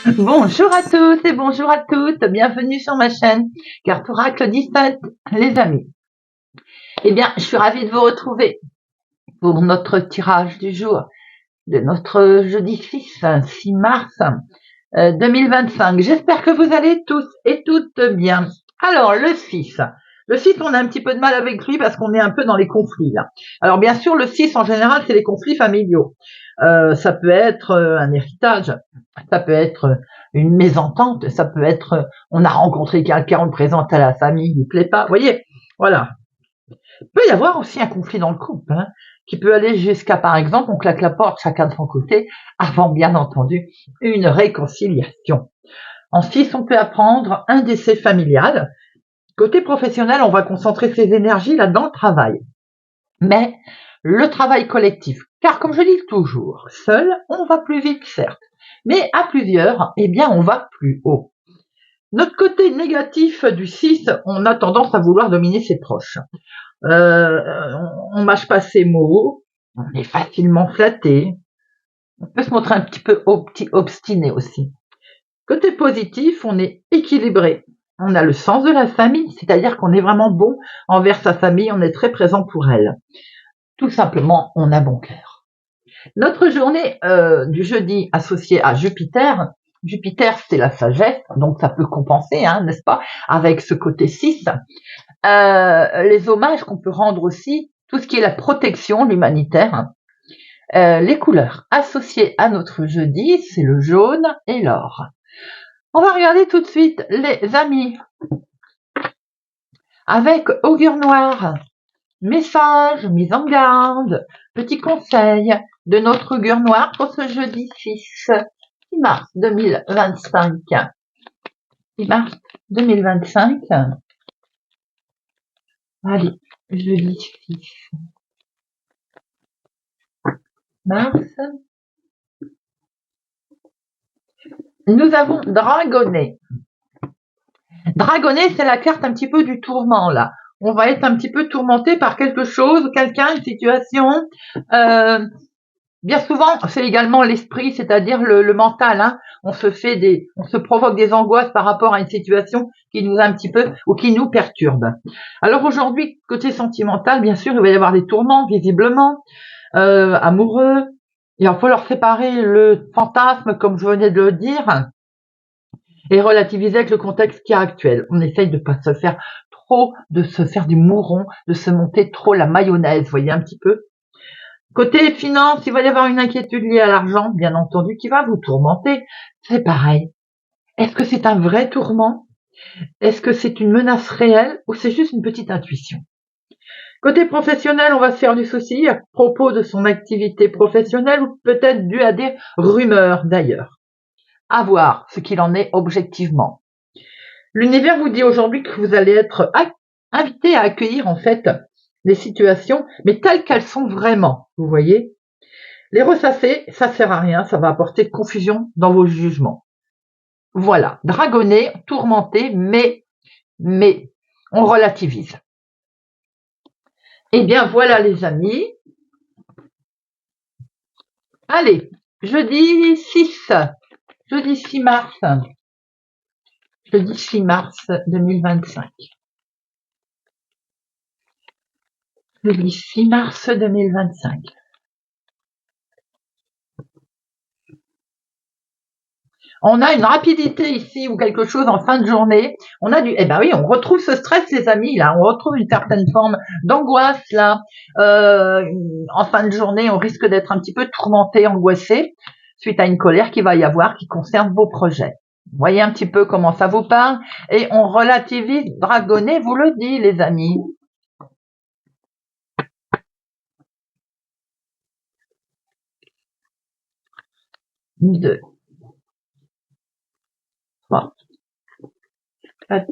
Bonjour à tous et bonjour à toutes, bienvenue sur ma chaîne Carte Oracle 17, les amis. Eh bien, je suis ravie de vous retrouver pour notre tirage du jour de notre jeudi 6 mars 2025. J'espère que vous allez tous et toutes bien. Alors, le 6. Le 6, on a un petit peu de mal avec lui parce qu'on est un peu dans les conflits là. Alors bien sûr, le 6 en général, c'est les conflits familiaux. Ça peut être un héritage, ça peut être une mésentente, ça peut être on a rencontré quelqu'un, on le présente à la famille, il ne plaît pas. Vous voyez, voilà. Il peut y avoir aussi un conflit dans le couple, hein, qui peut aller jusqu'à, par exemple, on claque la porte chacun de son côté, avant bien entendu une réconciliation. En 6, on peut apprendre un décès familial. Côté professionnel, on va concentrer ses énergies là dans le travail. Mais le travail collectif, car comme je dis toujours, seul, on va plus vite, certes, mais à plusieurs, eh bien, on va plus haut. Notre côté négatif du 6, on a tendance à vouloir dominer ses proches. On mâche pas ses mots, on est facilement flatté, on peut se montrer un petit peu obstiné aussi. Côté positif, on est équilibré. On a le sens de la famille, c'est-à-dire qu'on est vraiment bon envers sa famille, on est très présent pour elle. Tout simplement, on a bon cœur. Notre journée du jeudi associée à Jupiter, Jupiter c'est la sagesse, donc ça peut compenser, hein, n'est-ce pas, avec ce côté 6. Les hommages qu'on peut rendre aussi, tout ce qui est la protection, l'humanitaire. Les couleurs associées à notre jeudi, c'est le jaune et l'or. On va regarder tout de suite les amis avec augure noir, message, mise en garde, petit conseil de notre augure noir pour ce jeudi 6 mars 2025. 6 mars 2025. Allez, jeudi 6 mars. Nous avons Dragonnet. Dragonnet, c'est la carte un petit peu du tourment, là. On va être un petit peu tourmenté par quelque chose, quelqu'un, une situation. Bien souvent, c'est également l'esprit, c'est-à-dire le mental. Hein. On se provoque des angoisses par rapport à une situation qui nous a un petit peu ou qui nous perturbe. Alors aujourd'hui, côté sentimental, bien sûr, il va y avoir des tourments, visiblement, amoureux. Il va falloir séparer le fantasme, comme je venais de le dire, et relativiser avec le contexte qui est actuel. On essaye de pas se faire trop, de se faire du mouron, de se monter trop la mayonnaise, vous voyez un petit peu. Côté finance, il va y avoir une inquiétude liée à l'argent, bien entendu, qui va vous tourmenter. C'est pareil. Est-ce que c'est un vrai tourment? Est-ce que c'est une menace réelle ou c'est juste une petite intuition? Côté professionnel, on va se faire du souci à propos de son activité professionnelle ou peut-être dû à des rumeurs d'ailleurs. À voir ce qu'il en est objectivement. L'univers vous dit aujourd'hui que vous allez être invité à accueillir en fait les situations, mais telles qu'elles sont vraiment, vous voyez. Les ressasser, ça sert à rien, ça va apporter confusion dans vos jugements. Voilà, dragonné, tourmenté, mais, on relativise. Eh bien voilà les amis. Allez, jeudi 6, jeudi 6 mars, jeudi 6 mars 2025. Jeudi 6 mars 2025. On a une rapidité ici ou quelque chose en fin de journée. On a eh ben oui, on retrouve ce stress, les amis, là. On retrouve une certaine forme d'angoisse, là. En fin de journée, on risque d'être un petit peu tourmenté, angoissé, suite à une colère qu'il va y avoir qui concerne vos projets. Vous voyez un petit peu comment ça vous parle. Et on relativise, dragonnet vous le dit, les amis. 2, 3, 4,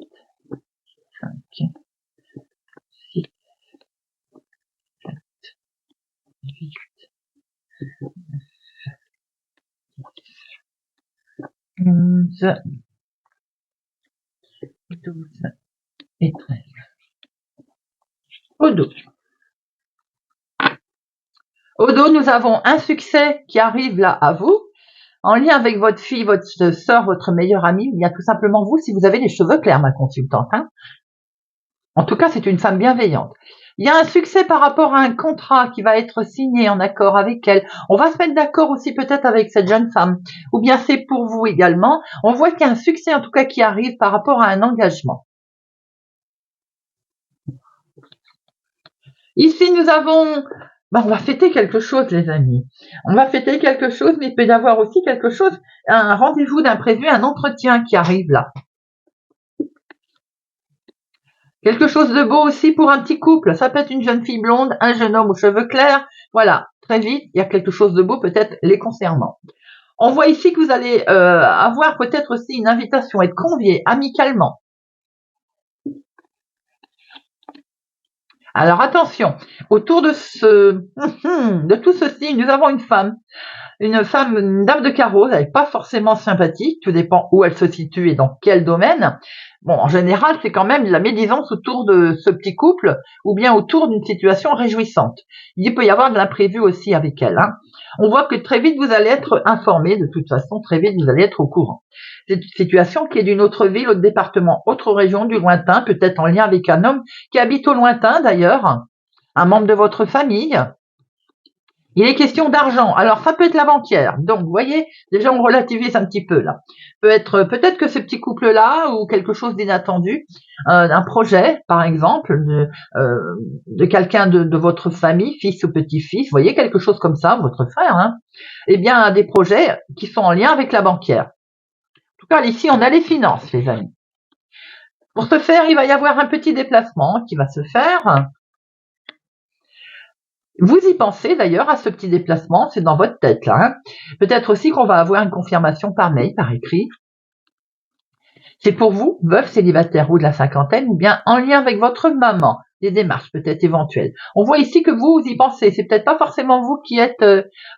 5, 6, 7, 8, 11, 12 et 13. Au dos. Au dos, nous avons un succès qui arrive là à vous. en lien avec votre fille, votre sœur, votre meilleure amie, ou bien tout simplement vous, si vous avez les cheveux clairs, ma consultante. Hein. En tout cas, c'est une femme bienveillante. Il y a un succès par rapport à un contrat qui va être signé en accord avec elle. On va se mettre d'accord aussi peut-être avec cette jeune femme. Ou bien c'est pour vous également. On voit qu'il y a un succès en tout cas qui arrive par rapport à un engagement. Ici, nous avons... on va fêter quelque chose, les amis. On va fêter quelque chose, mais il peut y avoir aussi quelque chose, un rendez-vous d'imprévu, un entretien qui arrive là. Quelque chose de beau aussi pour un petit couple. Ça peut être une jeune fille blonde, un jeune homme aux cheveux clairs. Voilà, très vite, il y a quelque chose de beau peut-être les concernant. On voit ici que vous allez avoir peut-être aussi une invitation, être convié amicalement. Alors attention, autour de tout ceci, nous avons une femme, une dame de carreau, elle n'est pas forcément sympathique, tout dépend où elle se situe et dans quel domaine. Bon, en général, c'est quand même la médisance autour de ce petit couple ou bien autour d'une situation réjouissante. Il peut y avoir de l'imprévu aussi avec elle. Hein. On voit que très vite, vous allez être informé, de toute façon, très vite, vous allez être au courant. C'est une situation qui est d'une autre ville, autre département, autre région, du lointain, peut-être en lien avec un homme qui habite au lointain d'ailleurs, un membre de votre famille. Il est question d'argent. Alors, ça peut être la banquière. Donc, vous voyez, déjà, on relativise un petit peu, là. Peut-être que ce petit couple-là, ou quelque chose d'inattendu, un projet, par exemple, de quelqu'un de votre famille, fils ou petit-fils, vous voyez, quelque chose comme ça, votre frère, hein, eh bien, des projets qui sont en lien avec la banquière. En tout cas, ici, on a les finances, les amis. Pour ce faire, il va y avoir un petit déplacement qui va se faire. Vous y pensez d'ailleurs à ce petit déplacement, c'est dans votre tête là. Hein. Peut-être aussi qu'on va avoir une confirmation par mail, par écrit. C'est pour vous, veuf, célibataire ou de la cinquantaine, ou bien en lien avec votre maman, des démarches peut-être éventuelles. On voit ici que vous y pensez. C'est peut-être pas forcément vous qui êtes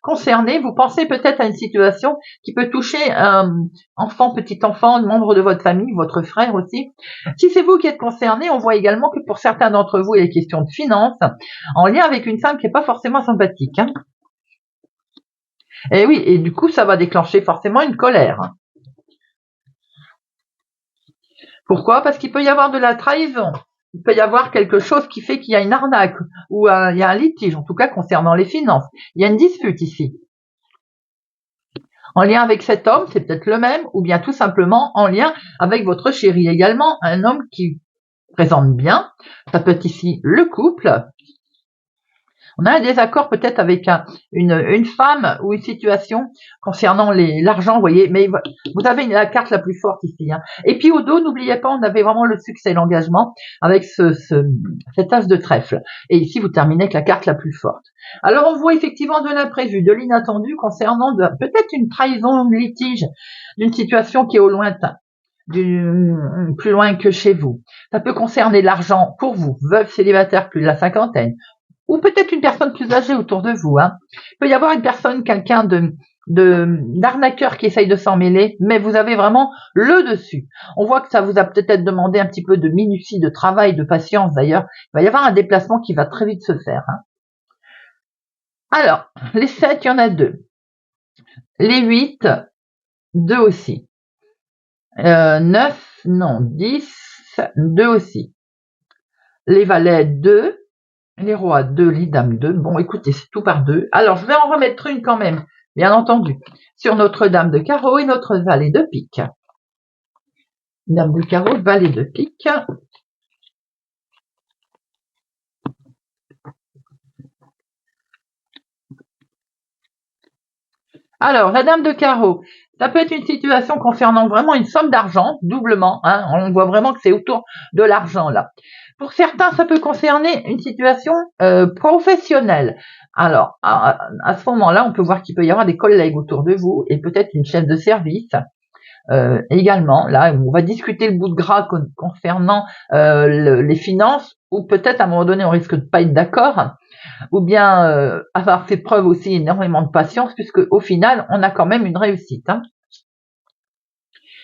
concerné. Vous pensez peut-être à une situation qui peut toucher un enfant, petit enfant, membre de votre famille, votre frère aussi. Si c'est vous qui êtes concerné, on voit également que pour certains d'entre vous, il est question de finances, en lien avec une femme qui n'est pas forcément sympathique. Hein. Et oui, et du coup, ça va déclencher forcément une colère. Pourquoi? Parce qu'il peut y avoir de la trahison. Il peut y avoir quelque chose qui fait qu'il y a une arnaque ou il y a un litige, en tout cas concernant les finances. Il y a une dispute ici. En lien avec cet homme, c'est peut-être le même, ou bien tout simplement en lien avec votre chéri également, un homme qui présente bien. Ça peut être ici le couple. On a un désaccord peut-être avec une femme ou une situation concernant l'argent, vous voyez, mais vous avez la carte la plus forte ici. Hein. Et puis au dos, n'oubliez pas, on avait vraiment le succès, l'engagement avec cet as de trèfle. Et ici, vous terminez avec la carte la plus forte. Alors on voit effectivement de l'imprévu, de l'inattendu concernant peut-être une trahison, un litige, d'une situation qui est au lointain. Plus loin que chez vous. Ça peut concerner l'argent pour vous, veuve célibataire plus de la cinquantaine, ou peut-être une personne plus âgée autour de vous. Hein. Il peut y avoir une personne, quelqu'un d'arnaqueur qui essaye de s'en mêler, mais vous avez vraiment le dessus. On voit que ça vous a peut-être demandé un petit peu de minutie, de travail, de patience d'ailleurs. Il va y avoir un déplacement qui va très vite se faire. Hein. Alors, les 7, il y en a 2. Les 8, 2 aussi. 9, non, 10, 2 aussi. Les valets, 2. Les rois 2, les dames 2. Bon, écoutez, c'est tout par 2. Alors, je vais en remettre une quand même, bien entendu, sur notre dame de carreau et notre valet de pique. Dame de carreau, valet de pique. Alors, la dame de carreau, ça peut être une situation concernant vraiment une somme d'argent, doublement. Hein, on voit vraiment que c'est autour de l'argent là. Pour certains, ça peut concerner une situation professionnelle. Alors, à ce moment-là, on peut voir qu'il peut y avoir des collègues autour de vous et peut-être une chef de service. Également, là, on va discuter le bout de gras concernant les finances, ou peut-être à un moment donné, on risque de pas être d'accord, ou bien avoir fait preuve aussi énormément de patience, puisque au final, on a quand même une réussite. Hein.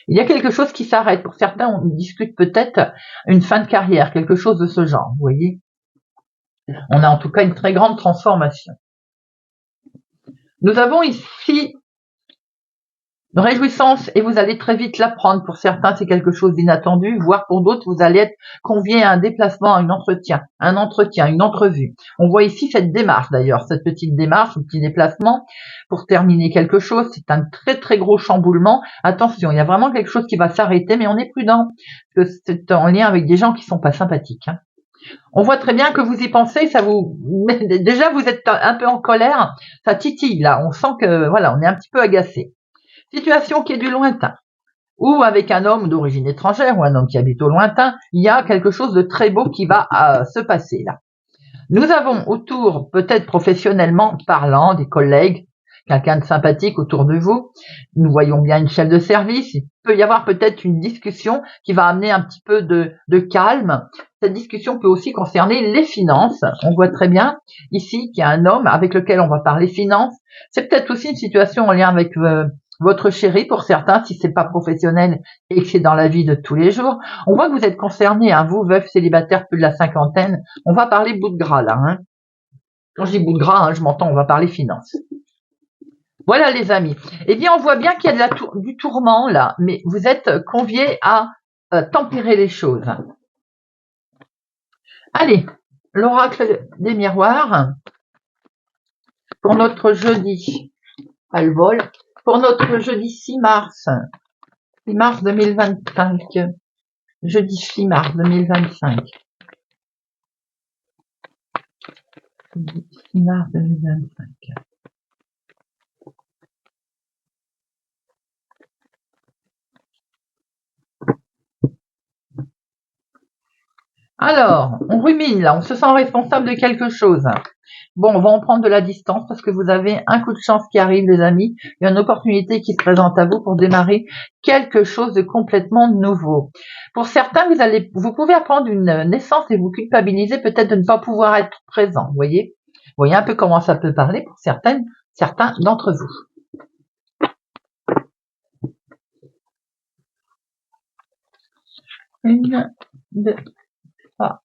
Il y a quelque chose qui s'arrête. Pour certains, on discute peut-être une fin de carrière, quelque chose de ce genre, vous voyez. On a en tout cas une très grande transformation. Nous avons ici Une réjouissance et vous allez très vite l'apprendre. Pour certains, c'est quelque chose d'inattendu, voire pour d'autres, vous allez être convié à un déplacement, à un entretien, une entrevue. On voit ici cette démarche d'ailleurs, cette petite démarche, ce petit déplacement pour terminer quelque chose. C'est un très très gros chamboulement. Attention, il y a vraiment quelque chose qui va s'arrêter, mais on est prudent, parce que c'est en lien avec des gens qui sont pas sympathiques. On voit très bien que vous y pensez, ça vous déjà vous êtes un peu en colère, ça titille là, on sent que voilà, on est un petit peu agacé. Situation qui est du lointain, ou avec un homme d'origine étrangère ou un homme qui habite au lointain, il y a quelque chose de très beau qui va se passer là. Nous avons autour, peut-être professionnellement parlant, des collègues, quelqu'un de sympathique autour de vous. Nous voyons bien une chef de service. Il peut y avoir peut-être une discussion qui va amener un petit peu de calme. Cette discussion peut aussi concerner les finances. On voit très bien ici qu'il y a un homme avec lequel on va parler finances. C'est peut-être aussi une situation en lien avec votre chéri pour certains, si c'est pas professionnel et que c'est dans la vie de tous les jours. On voit que vous êtes concerné, hein, vous, veuf célibataire plus de la cinquantaine. On va parler bout de gras là. Hein. Quand je dis bout de gras, hein, je m'entends, on va parler finances. Voilà les amis. Eh bien, on voit bien qu'il y a du tourment là, mais vous êtes conviés à tempérer les choses. Allez, l'oracle des miroirs pour notre jeudi. À le vol. Pour notre jeudi 6 mars. 6 mars 2025. Jeudi 6 mars 2025. Jeudi 6 mars 2025. Alors, on rumine là, on se sent responsable de quelque chose. Bon, on va en prendre de la distance parce que vous avez un coup de chance qui arrive, les amis. Il y a une opportunité qui se présente à vous pour démarrer quelque chose de complètement nouveau. Pour certains, vous pouvez apprendre une naissance et vous culpabiliser peut-être de ne pas pouvoir être présent. Vous voyez un peu comment ça peut parler pour certains d'entre vous. Une, deux, trois.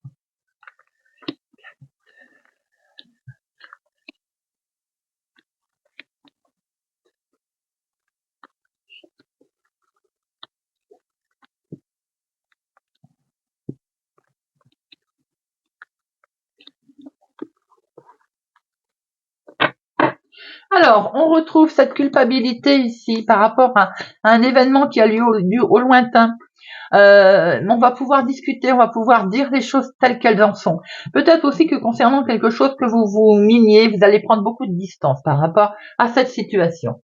Alors, on retrouve cette culpabilité ici par rapport à un événement qui a lieu au lointain. On va pouvoir discuter, on va pouvoir dire les choses telles qu'elles en sont. Peut-être aussi que concernant quelque chose que vous miniez, vous allez prendre beaucoup de distance par rapport à cette situation.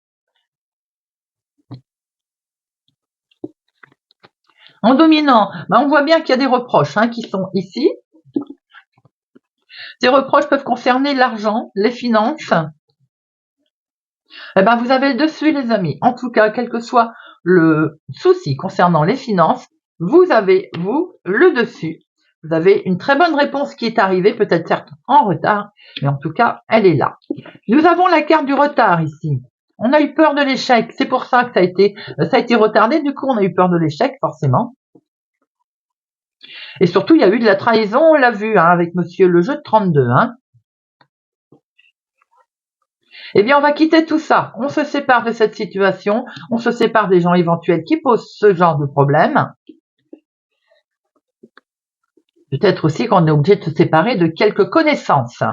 En dominant, on voit bien qu'il y a des reproches qui sont ici. Ces reproches peuvent concerner l'argent, les finances. Vous avez le dessus, les amis. En tout cas, quel que soit le souci concernant les finances, vous avez, le dessus. Vous avez une très bonne réponse qui est arrivée, peut-être certes en retard, mais en tout cas, elle est là. Nous avons la carte du retard ici. On a eu peur de l'échec. C'est pour ça que ça a été retardé. Du coup, on a eu peur de l'échec, forcément. Et surtout, il y a eu de la trahison, on l'a vu, avec monsieur le jeu de 32. Eh bien, on va quitter tout ça. On se sépare de cette situation. On se sépare des gens éventuels qui posent ce genre de problème. Peut-être aussi qu'on est obligé de se séparer de quelques connaissances.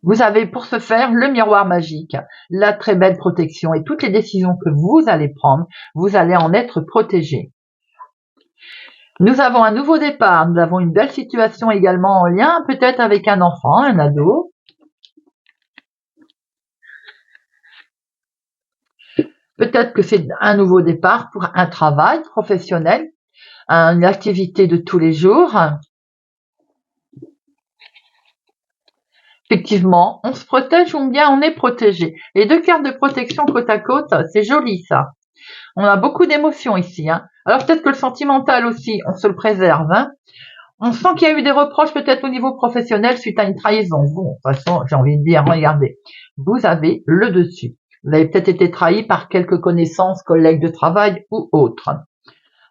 Vous avez pour ce faire le miroir magique, la très belle protection et toutes les décisions que vous allez prendre, vous allez en être protégé. Nous avons un nouveau départ, nous avons une belle situation également en lien peut-être avec un enfant, un ado. Peut-être que c'est un nouveau départ pour un travail professionnel, une activité de tous les jours. Effectivement, on se protège ou bien on est protégé. Les deux cartes de protection côte à côte, c'est joli ça. On a beaucoup d'émotions ici. Alors peut-être que le sentimental aussi, on se le préserve. On sent qu'il y a eu des reproches peut-être au niveau professionnel suite à une trahison. Bon, de toute façon, j'ai envie de dire, regardez, vous avez le dessus. Vous avez peut-être été trahi par quelques connaissances, collègues de travail ou autres.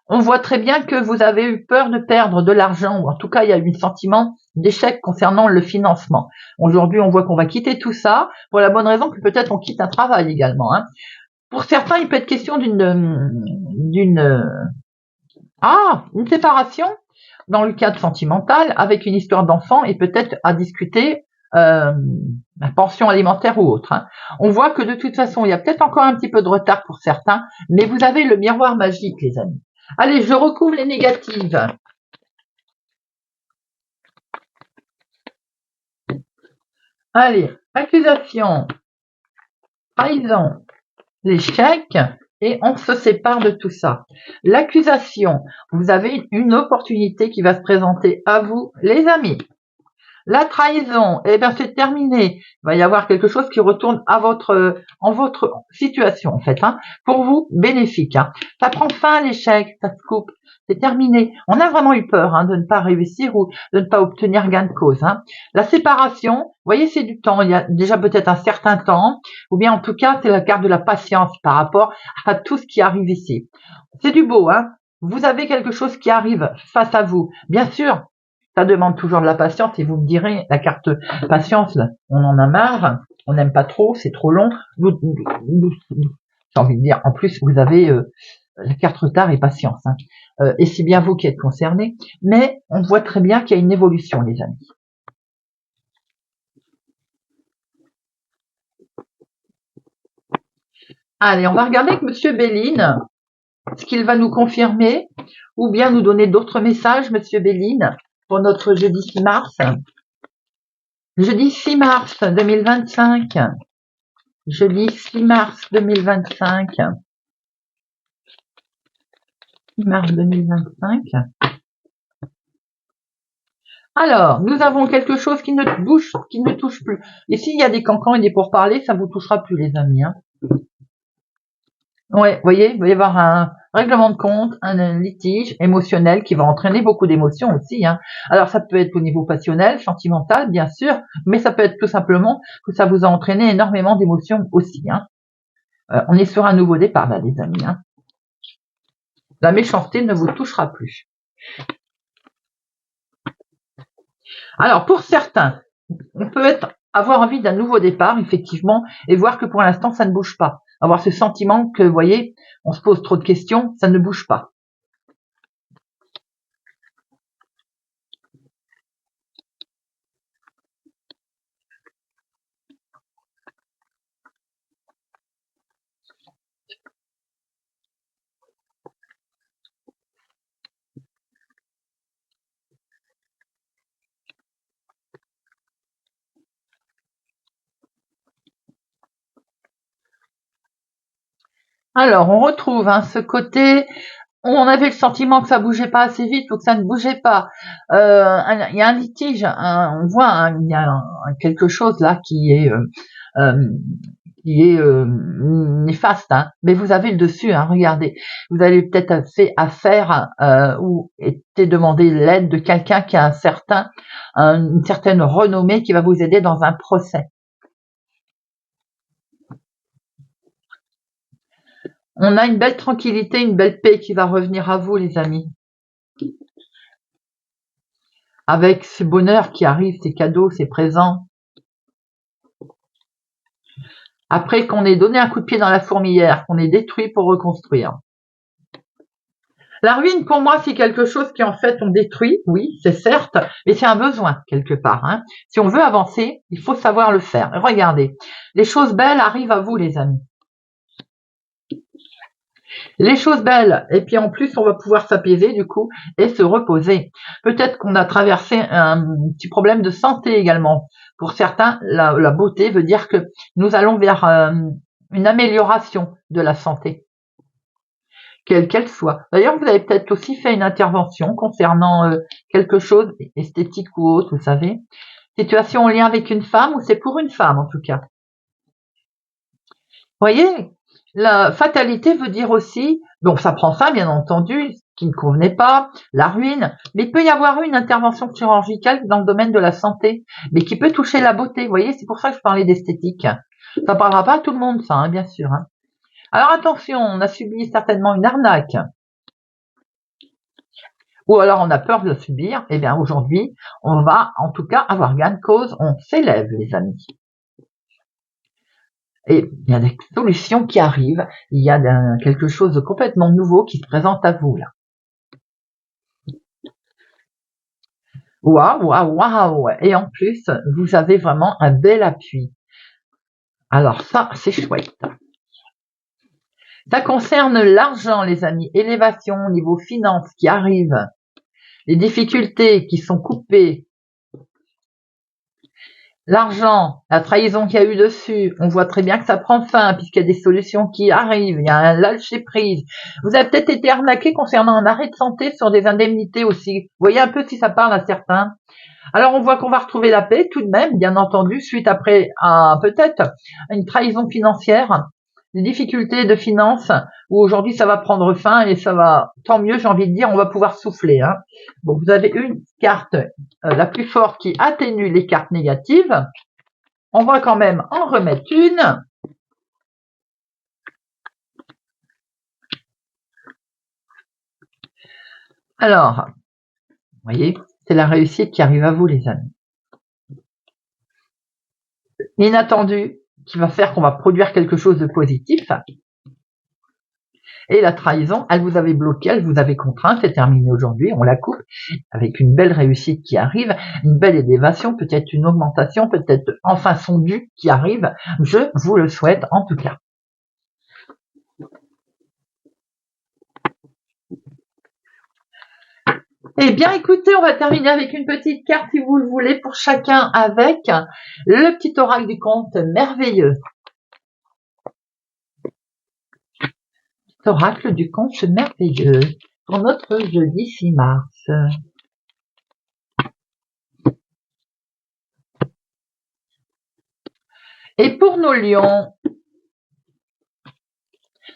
On voit très bien que vous avez eu peur de perdre de l'argent, ou en tout cas, il y a eu un sentiment d'échec concernant le financement. Aujourd'hui, on voit qu'on va quitter tout ça, pour la bonne raison que peut-être on quitte un travail également. Hein. Pour certains, il peut être question une séparation dans le cadre sentimental avec une histoire d'enfant et peut-être à discuter la pension alimentaire ou autre. Hein. On voit que de toute façon, il y a peut-être encore un petit peu de retard pour certains, mais vous avez le miroir magique, les amis. Allez, je recouvre les négatives. Allez, accusation, trahison, l'échec, et on se sépare de tout ça. L'accusation, vous avez une opportunité qui va se présenter à vous, les amis. La trahison, eh ben c'est terminé. Il va y avoir quelque chose qui retourne à en votre situation en fait. Hein. Pour vous, bénéfique. Hein. Ça prend fin l'échec, ça se coupe, c'est terminé. On a vraiment eu peur de ne pas réussir ou de ne pas obtenir gain de cause. Hein. La séparation, vous voyez, c'est du temps. Il y a déjà peut-être un certain temps, ou bien en tout cas, c'est la carte de la patience par rapport à tout ce qui arrive ici. C'est du beau. Hein. Vous avez quelque chose qui arrive face à vous. Bien sûr, ça demande toujours de la patience et vous me direz, la carte patience, là, on en a marre, on n'aime pas trop, c'est trop long. J'ai envie de dire, en plus, vous avez la carte retard et patience. Hein. Et c'est bien vous qui êtes concerné, mais on voit très bien qu'il y a une évolution, les amis. Allez, on va regarder avec Monsieur Béline ce qu'il va nous confirmer ou bien nous donner d'autres messages, Monsieur Béline, pour notre jeudi 6 mars. Jeudi 6 mars 2025. Jeudi 6 mars 2025. 6 mars 2025. Alors, nous avons quelque chose qui ne touche plus. Et s'il y a des cancans et des pourparlers, ça vous touchera plus, les amis. Hein. Ouais, vous voyez, il va y avoir un règlement de compte, un litige émotionnel qui va entraîner beaucoup d'émotions aussi. Hein. Alors, ça peut être au niveau passionnel, sentimental, bien sûr, mais ça peut être tout simplement que ça vous a entraîné énormément d'émotions aussi. Hein. On est sur un nouveau départ, là, les amis. Hein. La méchanceté ne vous touchera plus. Alors, pour certains, on peut avoir envie d'un nouveau départ, effectivement, et voir que pour l'instant, ça ne bouge pas. Avoir ce sentiment que, vous voyez, on se pose trop de questions, ça ne bouge pas. Alors, on retrouve ce côté, on avait le sentiment que ça bougeait pas assez vite ou que ça ne bougeait pas. Il y a un litige, on voit, il y a quelque chose là qui est néfaste, hein. Mais vous avez le dessus, hein, regardez. Vous avez peut-être fait affaire ou été demandé l'aide de quelqu'un qui a une certaine renommée qui va vous aider dans un procès. On a une belle tranquillité, une belle paix qui va revenir à vous, les amis. Avec ce bonheur qui arrive, ces cadeaux, ces présents. Après qu'on ait donné un coup de pied dans la fourmilière, qu'on ait détruit pour reconstruire. La ruine, pour moi, c'est quelque chose qui, en fait, on détruit, oui, c'est certes, mais c'est un besoin, quelque part. Hein. Si on veut avancer, il faut savoir le faire. Regardez, les choses belles arrivent à vous, les amis. Les choses belles, et puis en plus, on va pouvoir s'apaiser, du coup, et se reposer. Peut-être qu'on a traversé un petit problème de santé également. Pour certains, la beauté veut dire que nous allons vers une amélioration de la santé. Quelle qu'elle soit. D'ailleurs, vous avez peut-être aussi fait une intervention concernant quelque chose esthétique ou autre, vous savez. Situation en lien avec une femme ou c'est pour une femme en tout cas. Vous voyez, la fatalité veut dire aussi, bon, ça prend fin bien entendu, ce qui ne convenait pas, la ruine, mais il peut y avoir une intervention chirurgicale dans le domaine de la santé, mais qui peut toucher la beauté. Vous voyez, c'est pour ça que je parlais d'esthétique. Ça parlera pas à tout le monde, ça, hein, bien sûr. Hein. Alors attention, on a subi certainement une arnaque. ou alors on a peur de le subir, eh bien aujourd'hui, on va en tout cas avoir gain de cause, on s'élève les amis. Et il y a des solutions qui arrivent, il y a quelque chose de complètement nouveau qui se présente à vous là. Waouh, waouh, waouh! Et en plus, vous avez vraiment un bel appui. Alors ça, c'est chouette. Ça concerne l'argent, les amis, élévation au niveau finance qui arrive, les difficultés qui sont coupées, l'argent, la trahison qu'il y a eu dessus, on voit très bien que ça prend fin puisqu'il y a des solutions qui arrivent, il y a un lâcher-prise. Vous avez peut-être été arnaqué concernant un arrêt de santé sur des indemnités aussi. Vous voyez un peu si ça parle à certains. Alors on voit qu'on va retrouver la paix tout de même, bien entendu, suite après à peut-être une trahison financière, des difficultés de finances, où aujourd'hui ça va prendre fin et ça va, tant mieux j'ai envie de dire, on va pouvoir souffler. Hein. Bon, vous avez une carte, la plus forte qui atténue les cartes négatives. On va quand même en remettre une. Alors, vous voyez, c'est la réussite qui arrive à vous les amis. L'inattendu qui va faire qu'on va produire quelque chose de positif. Et la trahison, elle vous avait bloqué, elle vous avait contraint, c'est terminé aujourd'hui, on la coupe avec une belle réussite qui arrive, une belle élévation, peut-être une augmentation, peut-être enfin son dû qui arrive. Je vous le souhaite en tout cas. Eh bien, écoutez, on va terminer avec une petite carte, si vous le voulez, pour chacun avec le petit oracle du conte merveilleux. Oracle du conte merveilleux pour notre jeudi 6 mars. Et pour nos lions,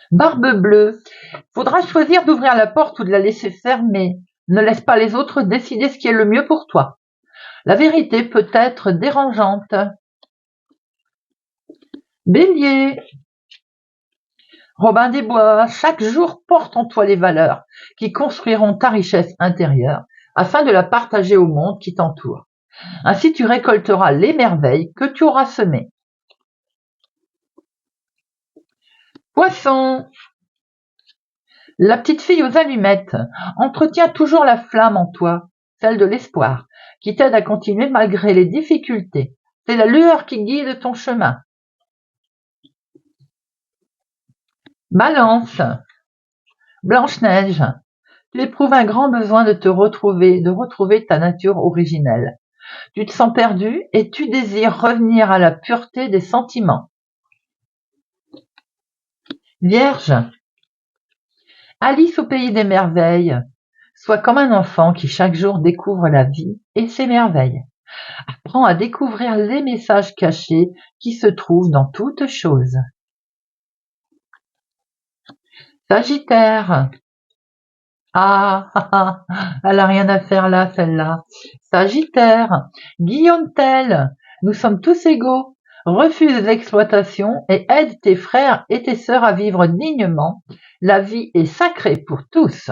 barbe bleue, faudra choisir d'ouvrir la porte ou de la laisser fermer. Ne laisse pas les autres décider ce qui est le mieux pour toi. La vérité peut être dérangeante. Bélier, Robin des Bois, chaque jour porte en toi les valeurs qui construiront ta richesse intérieure afin de la partager au monde qui t'entoure. Ainsi tu récolteras les merveilles que tu auras semées. Poisson, la petite fille aux allumettes entretient toujours la flamme en toi, celle de l'espoir, qui t'aide à continuer malgré les difficultés. C'est la lueur qui guide ton chemin. Balance, Blanche-Neige, tu éprouves un grand besoin de retrouver ta nature originelle. Tu te sens perdu et tu désires revenir à la pureté des sentiments. Vierge, Alice au pays des merveilles, sois comme un enfant qui chaque jour découvre la vie et ses merveilles. Apprends à découvrir les messages cachés qui se trouvent dans toute chose. Sagittaire, elle a rien à faire là, celle-là. Sagittaire, Guillaume Tell, nous sommes tous égaux. Refuse l'exploitation et aide tes frères et tes sœurs à vivre dignement. La vie est sacrée pour tous.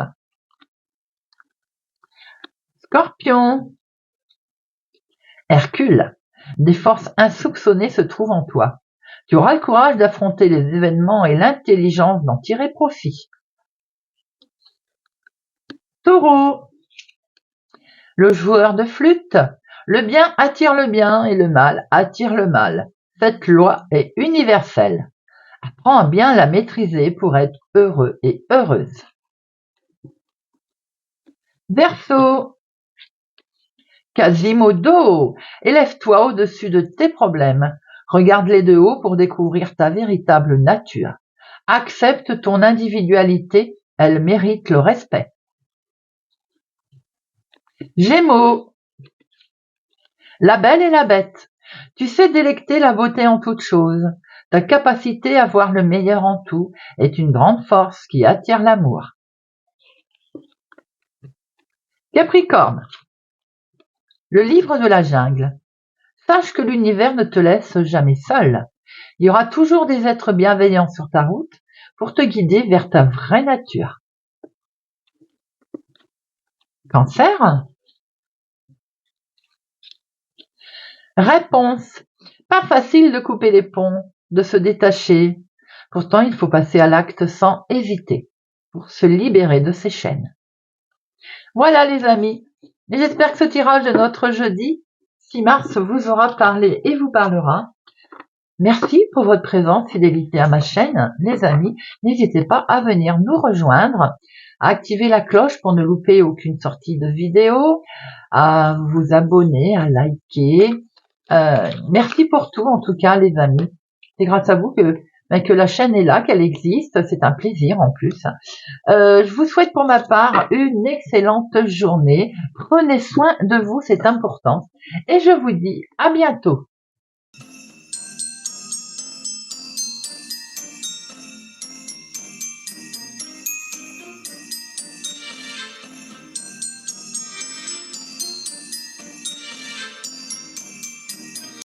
Scorpion, Hercule, des forces insoupçonnées se trouvent en toi. Tu auras le courage d'affronter les événements et l'intelligence d'en tirer profit. Taureau, le joueur de flûte, le bien attire le bien et le mal attire le mal. Cette loi est universelle. Apprends à bien la maîtriser pour être heureux et heureuse. Verseau, Quasimodo, élève-toi au-dessus de tes problèmes. Regarde-les de haut pour découvrir ta véritable nature. Accepte ton individualité, elle mérite le respect. Gémeaux, la belle et la bête. Tu sais délecter la beauté en toute chose. Ta capacité à voir le meilleur en tout est une grande force qui attire l'amour. Capricorne, le livre de la jungle. Sache que l'univers ne te laisse jamais seul. Il y aura toujours des êtres bienveillants sur ta route pour te guider vers ta vraie nature. Cancer. Réponse. Pas facile de couper les ponts, de se détacher. Pourtant, il faut passer à l'acte sans hésiter pour se libérer de ces chaînes. Voilà les amis, j'espère que ce tirage de notre jeudi 6 mars vous aura parlé et vous parlera. Merci pour votre présence, fidélité à ma chaîne, les amis. N'hésitez pas à venir nous rejoindre, à activer la cloche pour ne louper aucune sortie de vidéo, à vous abonner, à liker. Merci pour tout, en tout cas, les amis. C'est grâce à vous que la chaîne est là, qu'elle existe. C'est un plaisir en plus. Je vous souhaite pour ma part une excellente journée. Prenez soin de vous, c'est important. Et je vous dis à bientôt.